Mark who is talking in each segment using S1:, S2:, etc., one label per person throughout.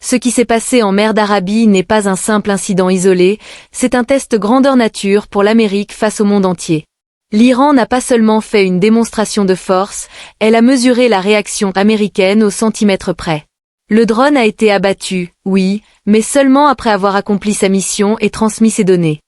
S1: Ce qui s'est passé en mer d'Arabie n'est pas un simple incident isolé, c'est un test grandeur nature pour l'Amérique face au monde entier. L'Iran n'a pas seulement fait une démonstration de force, elle a mesuré la réaction américaine au centimètre près. Le drone a été abattu, oui, mais seulement après avoir accompli sa mission et transmis ses données.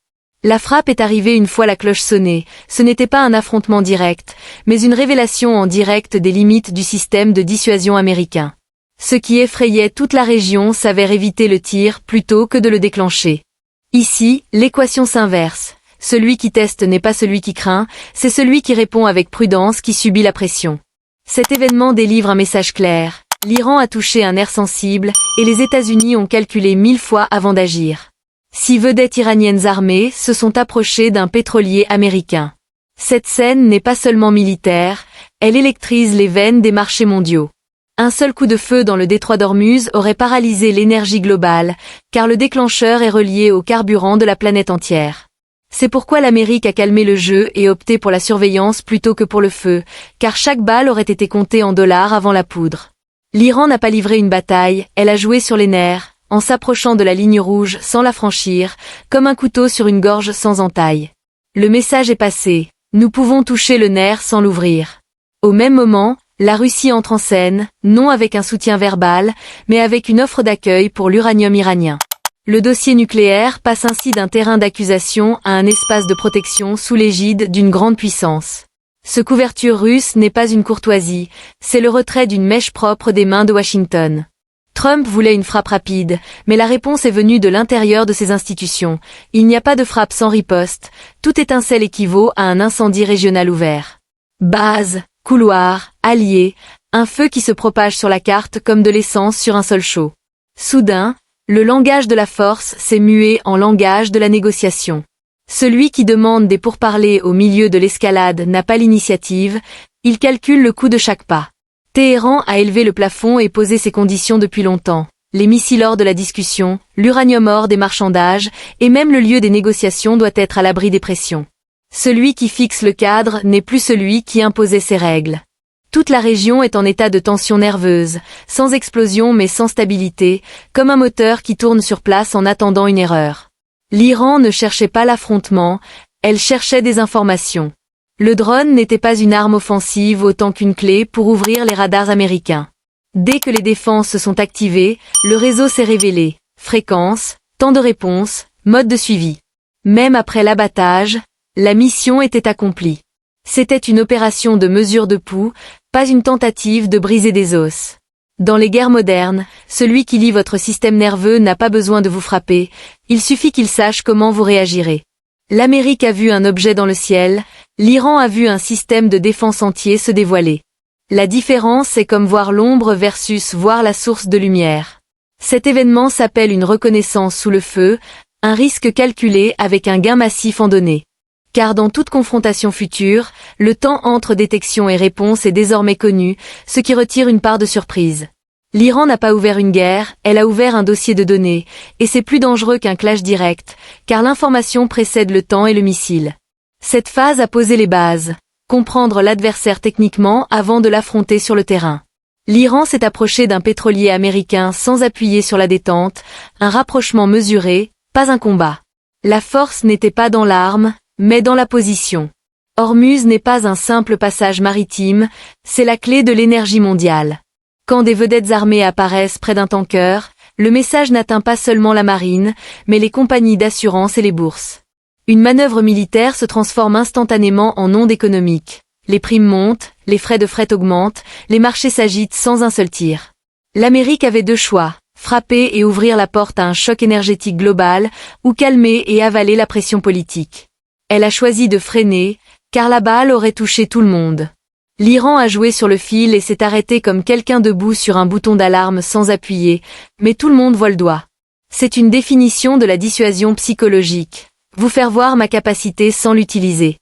S1: La frappe est arrivée une fois la cloche sonnée, ce n'était pas un affrontement direct, mais une révélation en direct des limites du système de dissuasion américain. Ce qui effrayait toute la région s'avère éviter le tir plutôt que de le déclencher. Ici, l'équation s'inverse. Celui qui teste n'est pas celui qui craint, c'est celui qui répond avec prudence qui subit la pression. Cet événement délivre un message clair. L'Iran a touché un nerf sensible, et les États-Unis ont calculé 1000 fois avant d'agir. 6 vedettes iraniennes armées se sont approchées d'un pétrolier américain. Cette scène n'est pas seulement militaire, elle électrise les veines des marchés mondiaux. Un seul coup de feu dans le détroit d'Ormuz aurait paralysé l'énergie globale, car le déclencheur est relié au carburant de la planète entière. C'est pourquoi l'Amérique a calmé le jeu et opté pour la surveillance plutôt que pour le feu, car chaque balle aurait été comptée en dollars avant la poudre. L'Iran n'a pas livré une bataille, elle a joué sur les nerfs, en s'approchant de la ligne rouge sans la franchir, comme un couteau sur une gorge sans entaille. Le message est passé, nous pouvons toucher le nerf sans l'ouvrir. Au même moment, la Russie entre en scène, non avec un soutien verbal, mais avec une offre d'accueil pour l'uranium iranien. Le dossier nucléaire passe ainsi d'un terrain d'accusation à un espace de protection sous l'égide d'une grande puissance. Ce couverture russe n'est pas une courtoisie, c'est le retrait d'une mèche propre des mains de Washington. Trump voulait une frappe rapide, mais la réponse est venue de l'intérieur de ses institutions. Il n'y a pas de frappe sans riposte, toute étincelle équivaut à un incendie régional ouvert. Base, couloir, alliés, un feu qui se propage sur la carte comme de l'essence sur un sol chaud. Soudain, le langage de la force s'est mué en langage de la négociation. Celui qui demande des pourparlers au milieu de l'escalade n'a pas l'initiative, il calcule le coût de chaque pas. Téhéran a élevé le plafond et posé ses conditions depuis longtemps. Les missiles hors de la discussion, l'uranium hors des marchandages, et même le lieu des négociations doit être à l'abri des pressions. Celui qui fixe le cadre n'est plus celui qui imposait ses règles. Toute la région est en état de tension nerveuse, sans explosion mais sans stabilité, comme un moteur qui tourne sur place en attendant une erreur. L'Iran ne cherchait pas l'affrontement, elle cherchait des informations. Le drone n'était pas une arme offensive autant qu'une clé pour ouvrir les radars américains. Dès que les défenses se sont activées, le réseau s'est révélé. Fréquence, temps de réponse, mode de suivi. Même après l'abattage, la mission était accomplie. C'était une opération de mesure de pouls, pas une tentative de briser des os. Dans les guerres modernes, celui qui lit votre système nerveux n'a pas besoin de vous frapper, il suffit qu'il sache comment vous réagirez. L'Amérique a vu un objet dans le ciel, l'Iran a vu un système de défense entier se dévoiler. La différence est comme voir l'ombre versus voir la source de lumière. Cet événement s'appelle une reconnaissance sous le feu, un risque calculé avec un gain massif en données. Car dans toute confrontation future, le temps entre détection et réponse est désormais connu, ce qui retire une part de surprise. L'Iran n'a pas ouvert une guerre, elle a ouvert un dossier de données, et c'est plus dangereux qu'un clash direct, car l'information précède le temps et le missile. Cette phase a posé les bases, comprendre l'adversaire techniquement avant de l'affronter sur le terrain. L'Iran s'est approché d'un pétrolier américain sans appuyer sur la détente, un rapprochement mesuré, pas un combat. La force n'était pas dans l'arme, mais dans la position. Ormuz n'est pas un simple passage maritime, c'est la clé de l'énergie mondiale. Quand des vedettes armées apparaissent près d'un tanker, le message n'atteint pas seulement la marine, mais les compagnies d'assurance et les bourses. Une manœuvre militaire se transforme instantanément en onde économique. Les primes montent, les frais de fret augmentent, les marchés s'agitent sans un seul tir. L'Amérique avait deux choix, frapper et ouvrir la porte à un choc énergétique global, ou calmer et avaler la pression politique. Elle a choisi de freiner, car la balle aurait touché tout le monde. L'Iran a joué sur le fil et s'est arrêté comme quelqu'un debout sur un bouton d'alarme sans appuyer, mais tout le monde voit le doigt. C'est une définition de la dissuasion psychologique. Vous faire voir ma capacité sans l'utiliser.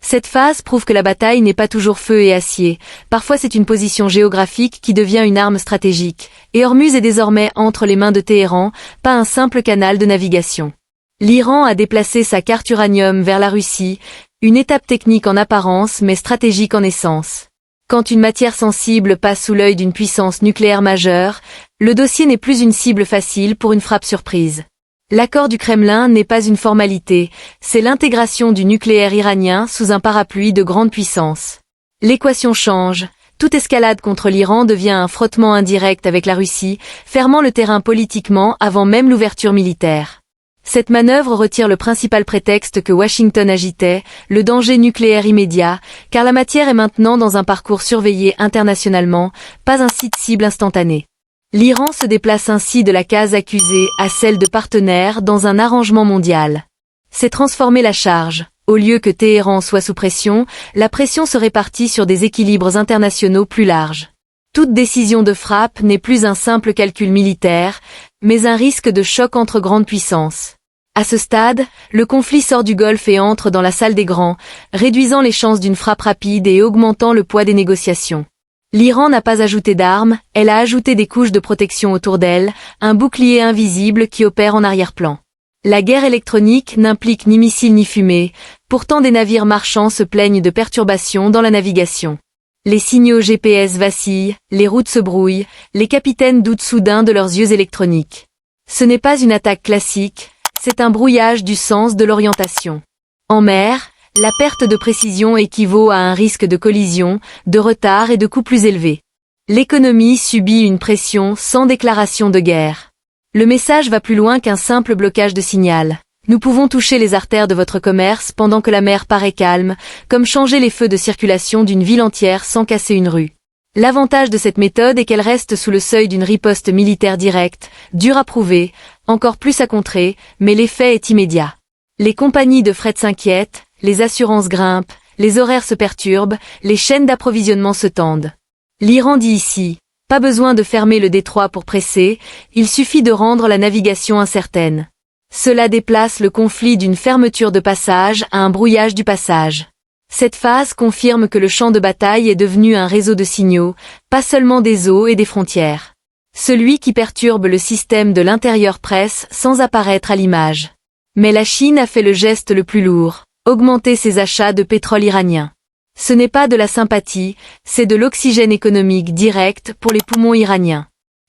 S1: Cette phase prouve que la bataille n'est pas toujours feu et acier, parfois c'est une position géographique qui devient une arme stratégique, et Ormuz est désormais entre les mains de Téhéran, pas un simple canal de navigation. L'Iran a déplacé sa carte uranium vers la Russie, une étape technique en apparence mais stratégique en essence. Quand une matière sensible passe sous l'œil d'une puissance nucléaire majeure, le dossier n'est plus une cible facile pour une frappe surprise. L'accord du Kremlin n'est pas une formalité, c'est l'intégration du nucléaire iranien sous un parapluie de grande puissance. L'équation change, toute escalade contre l'Iran devient un frottement indirect avec la Russie, fermant le terrain politiquement avant même l'ouverture militaire. Cette manœuvre retire le principal prétexte que Washington agitait, le danger nucléaire immédiat, car la matière est maintenant dans un parcours surveillé internationalement, pas un site cible instantané. L'Iran se déplace ainsi de la case accusée à celle de partenaire dans un arrangement mondial. C'est transformer la charge. Au lieu que Téhéran soit sous pression, la pression se répartit sur des équilibres internationaux plus larges. Toute décision de frappe n'est plus un simple calcul militaire, mais un risque de choc entre grandes puissances. À ce stade, le conflit sort du Golfe et entre dans la salle des grands, réduisant les chances d'une frappe rapide et augmentant le poids des négociations. L'Iran n'a pas ajouté d'armes, elle a ajouté des couches de protection autour d'elle, un bouclier invisible qui opère en arrière-plan. La guerre électronique n'implique ni missiles ni fumée, pourtant des navires marchands se plaignent de perturbations dans la navigation. Les signaux GPS vacillent, les routes se brouillent, les capitaines doutent soudain de leurs yeux électroniques. Ce n'est pas une attaque classique, c'est un brouillage du sens de l'orientation. En mer, la perte de précision équivaut à un risque de collision, de retard et de coûts plus élevés. L'économie subit une pression sans déclaration de guerre. Le message va plus loin qu'un simple blocage de signal. Nous pouvons toucher les artères de votre commerce pendant que la mer paraît calme, comme changer les feux de circulation d'une ville entière sans casser une rue. L'avantage de cette méthode est qu'elle reste sous le seuil d'une riposte militaire directe, dure à prouver, encore plus à contrer, mais l'effet est immédiat. Les compagnies de fret s'inquiètent, les assurances grimpent, les horaires se perturbent, les chaînes d'approvisionnement se tendent. L'Iran dit ici, pas besoin de fermer le détroit pour presser, il suffit de rendre la navigation incertaine. Cela déplace le conflit d'une fermeture de passage à un brouillage du passage. Cette phase confirme que le champ de bataille est devenu un réseau de signaux, pas seulement des eaux et des frontières. Celui qui perturbe le système de l'intérieur presse sans apparaître à l'image. Mais la Chine a fait le geste le plus lourd, augmenter ses achats de pétrole iranien. Ce n'est pas de la sympathie, c'est de l'oxygène économique direct pour les poumons iraniens.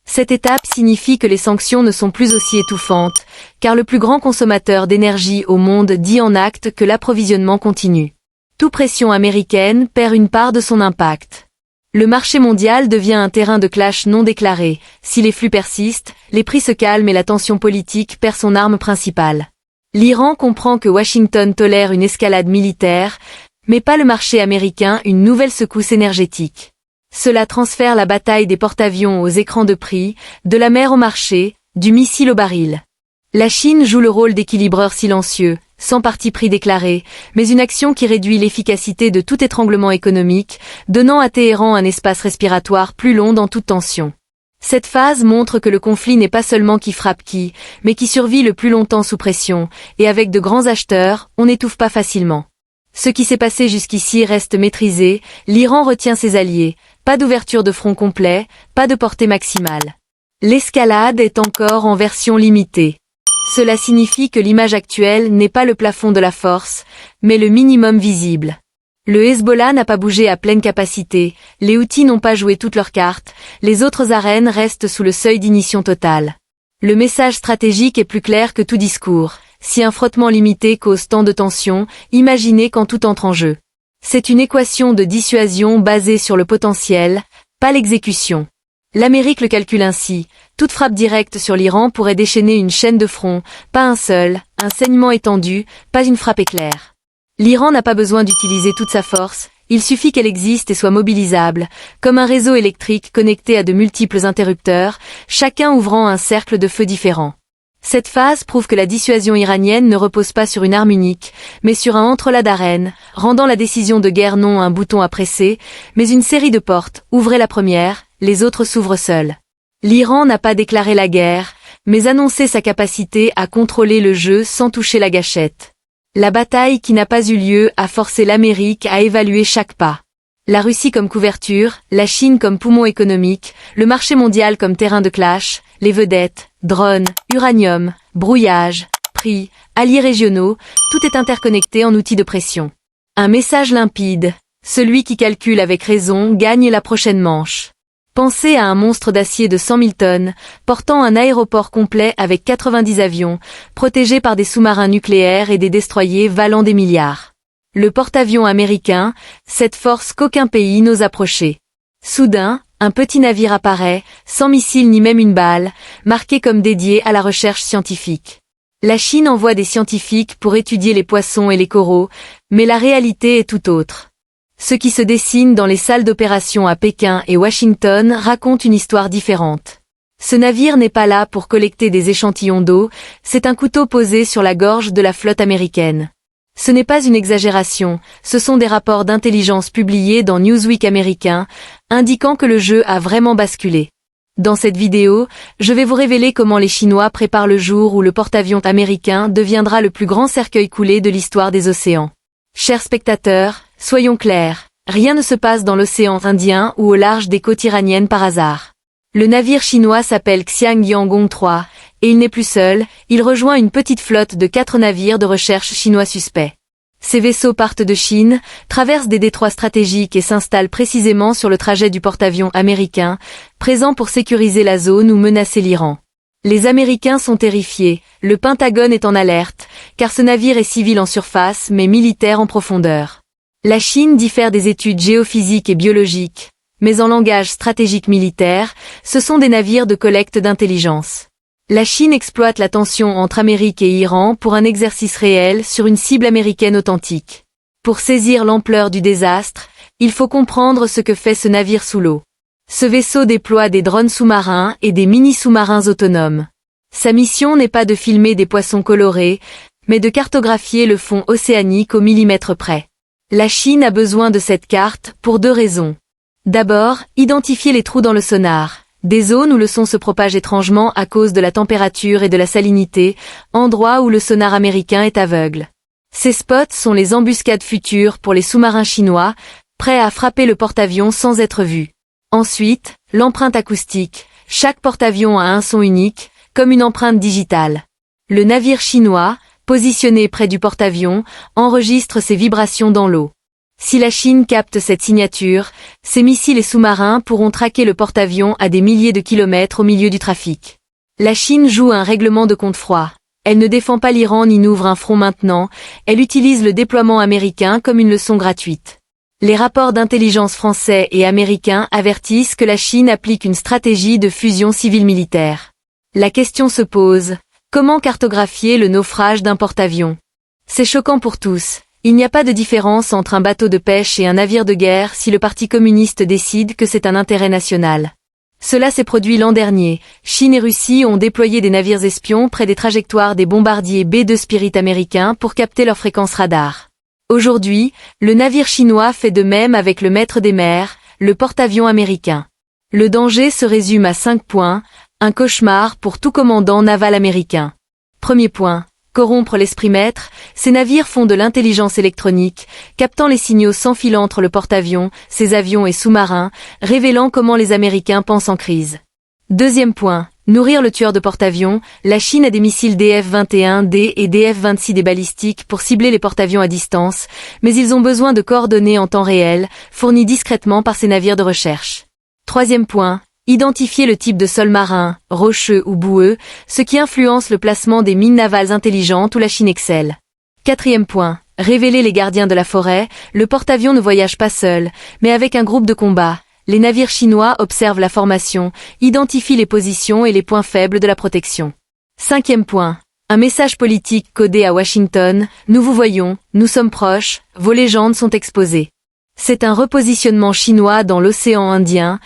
S1: Cette étape signifie que les sanctions ne sont plus aussi étouffantes, car le plus grand consommateur d'énergie au monde dit en acte que l'approvisionnement continue. Toute pression américaine perd une part de son impact. Le marché mondial devient un terrain de clash non déclaré. Si les flux persistent, les prix se calment et la tension politique perd son arme principale. L'Iran comprend que Washington tolère une escalade militaire, mais pas le marché américain une nouvelle secousse énergétique. Cela transfère la bataille des porte-avions aux écrans de prix, de la mer au marché, du missile au baril. La Chine joue le rôle d'équilibreur silencieux, sans parti pris déclaré, mais une action qui réduit l'efficacité de tout étranglement économique, donnant à Téhéran un espace respiratoire plus long dans toute tension. Cette phase montre que le conflit n'est pas seulement qui frappe qui, mais qui survit le plus longtemps sous pression, et avec de grands acheteurs, on n'étouffe pas facilement. Ce qui s'est passé jusqu'ici reste maîtrisé, l'Iran retient ses alliés, pas d'ouverture de front complet, pas de portée maximale. L'escalade est encore en version limitée. Cela signifie que l'image actuelle n'est pas le plafond de la force, mais le minimum visible. Le Hezbollah n'a pas bougé à pleine capacité, les Houthis n'ont pas joué toutes leurs cartes, les autres arènes restent sous le seuil d'ignition totale. Le message stratégique est plus clair que tout discours. Si un frottement limité cause tant de tensions, imaginez quand tout entre en jeu. C'est une équation de dissuasion basée sur le potentiel, pas l'exécution. L'Amérique le calcule ainsi, toute frappe directe sur l'Iran pourrait déchaîner une chaîne de front, pas un seul, un saignement étendu, pas une frappe éclair. L'Iran n'a pas besoin d'utiliser toute sa force, il suffit qu'elle existe et soit mobilisable, comme un réseau électrique connecté à de multiples interrupteurs, chacun ouvrant un cercle de feu différent. Cette phase prouve que la dissuasion iranienne ne repose pas sur une arme unique, mais sur un entrelac d'arènes, rendant la décision de guerre non un bouton à presser, mais une série de portes. Ouvrez la première, les autres s'ouvrent seules. L'Iran n'a pas déclaré la guerre, mais annoncé sa capacité à contrôler le jeu sans toucher la gâchette. La bataille qui n'a pas eu lieu a forcé l'Amérique à évaluer chaque pas. La Russie comme couverture, la Chine comme poumon économique, le marché mondial comme terrain de clash, les vedettes, drones, uranium, brouillage, prix, alliés régionaux, tout est interconnecté en outil de pression. Un message limpide. Celui qui calcule avec raison gagne la prochaine manche. Pensez à un monstre d'acier de 100 000 tonnes, portant un aéroport complet avec 90 avions, protégé par des sous-marins nucléaires et des destroyers valant des milliards. Le porte-avions américain, cette force qu'aucun pays n'ose approcher. Soudain, un petit navire apparaît, sans missile ni même une balle, marqué comme dédié à la recherche scientifique. La Chine envoie des scientifiques pour étudier les poissons et les coraux, mais la réalité est tout autre. Ce qui se dessine dans les salles d'opération à Pékin et Washington raconte une histoire différente. Ce navire n'est pas là pour collecter des échantillons d'eau, c'est un couteau posé sur la gorge de la flotte américaine. Ce n'est pas une exagération, ce sont des rapports d'intelligence publiés dans Newsweek américain, indiquant que le jeu a vraiment basculé. Dans cette vidéo, je vais vous révéler comment les Chinois préparent le jour où le porte-avions américain deviendra le plus grand cercueil coulé de l'histoire des océans. Chers spectateurs, soyons clairs, rien ne se passe dans l'océan Indien ou au large des côtes iraniennes par hasard. Le navire chinois s'appelle Xiang Yangong 3, et il n'est plus seul, il rejoint une petite flotte de 4 navires de recherche chinois suspects. Ces vaisseaux partent de Chine, traversent des détroits stratégiques et s'installent précisément sur le trajet du porte-avions américain, présent pour sécuriser la zone ou menacer l'Iran. Les Américains sont terrifiés, le Pentagone est en alerte, car ce navire est civil en surface mais militaire en profondeur. La Chine diffère des études géophysiques et biologiques, mais en langage stratégique militaire, ce sont des navires de collecte d'intelligence. La Chine exploite la tension entre Amérique et Iran pour un exercice réel sur une cible américaine authentique. Pour saisir l'ampleur du désastre, il faut comprendre ce que fait ce navire sous l'eau. Ce vaisseau déploie des drones sous-marins et des mini-sous-marins autonomes. Sa mission n'est pas de filmer des poissons colorés, mais de cartographier le fond océanique au millimètre près. La Chine a besoin de cette carte pour 2 raisons. D'abord, identifier les trous dans le sonar, des zones où le son se propage étrangement à cause de la température et de la salinité, endroits où le sonar américain est aveugle. Ces spots sont les embuscades futures pour les sous-marins chinois, prêts à frapper le porte-avions sans être vus. Ensuite, l'empreinte acoustique. Chaque porte-avions a un son unique, comme une empreinte digitale. Le navire chinois, positionné près du porte-avions, enregistre ces vibrations dans l'eau. Si la Chine capte cette signature, ses missiles et sous-marins pourront traquer le porte-avions à des milliers de kilomètres au milieu du trafic. La Chine joue un règlement de compte froid. Elle ne défend pas l'Iran ni n'ouvre un front maintenant, elle utilise le déploiement américain comme une leçon gratuite. Les rapports d'intelligence français et américains avertissent que la Chine applique une stratégie de fusion civile-militaire. La question se pose, comment cartographier le naufrage d'un porte-avions? C'est choquant pour tous. Il n'y a pas de différence entre un bateau de pêche et un navire de guerre si le Parti communiste décide que c'est un intérêt national. Cela s'est produit l'an dernier. Chine et Russie ont déployé des navires espions près des trajectoires des bombardiers B-2 Spirit américains pour capter leurs fréquences radar. Aujourd'hui, le navire chinois fait de même avec le maître des mers, le porte-avions américain. Le danger se résume à 5 points, un cauchemar pour tout commandant naval américain. Premier point. Corrompre l'esprit maître, ces navires font de l'intelligence électronique, captant les signaux sans fil entre le porte-avions, ses avions et sous-marins, révélant comment les Américains pensent en crise. Deuxième point, nourrir le tueur de porte-avions, la Chine a des missiles DF-21D et DF-26 des balistiques pour cibler les porte-avions à distance, mais ils ont besoin de coordonnées en temps réel, fournies discrètement par ces navires de recherche. Troisième point, identifier le type de sol marin, rocheux ou boueux, ce qui influence le placement des mines navales intelligentes où la Chine excelle. Quatrième point, révéler les gardiens de la forêt, le porte-avions ne voyage pas seul, mais avec un groupe de combat. Les navires chinois observent la formation, identifient les positions et les points faibles de la protection. Cinquième point, un message politique codé à Washington, nous vous voyons, nous sommes proches, vos légendes sont exposées. C'est un repositionnement chinois dans l'océan Indien,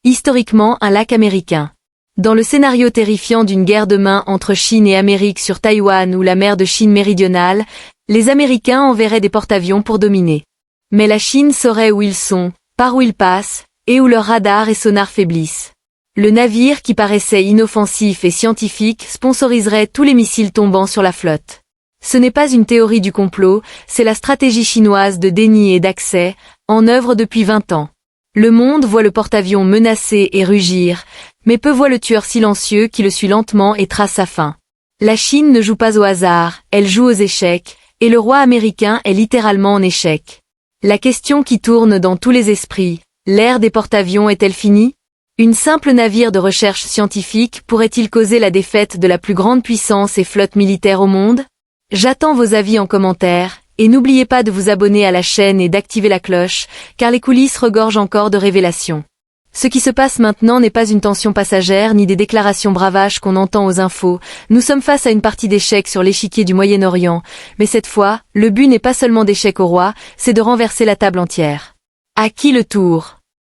S1: historiquement un lac américain. Dans le scénario terrifiant d'une guerre de main entre Chine et Amérique sur Taïwan ou la mer de Chine méridionale, les Américains enverraient des porte-avions pour dominer. Mais la Chine saurait où ils sont, par où ils passent, et où leurs radars et sonars faiblissent. Le navire qui paraissait inoffensif et scientifique sponsoriserait tous les missiles tombant sur la flotte. Ce n'est pas une théorie du complot, c'est la stratégie chinoise de déni et d'accès, en œuvre depuis 20 ans. Le monde voit le porte-avions menacer et rugir, mais peu voit le tueur silencieux qui le suit lentement et trace sa fin. La Chine ne joue pas au hasard, elle joue aux échecs, et le roi américain est littéralement en échec. La question qui tourne dans tous les esprits, l'ère des porte-avions est-elle finie? Une simple navire de recherche scientifique pourrait-il causer la défaite de la plus grande puissance et flotte militaire au monde? J'attends vos avis en commentaire, et n'oubliez pas de vous abonner à la chaîne et d'activer la cloche, car les coulisses regorgent encore de révélations. Ce qui se passe maintenant n'est pas une tension passagère ni des déclarations bravaches qu'on entend aux infos, nous sommes face à une partie d'échecs sur l'échiquier du Moyen-Orient, mais cette fois, le but n'est pas seulement d'échec au roi, c'est de renverser la table entière. À qui le tour?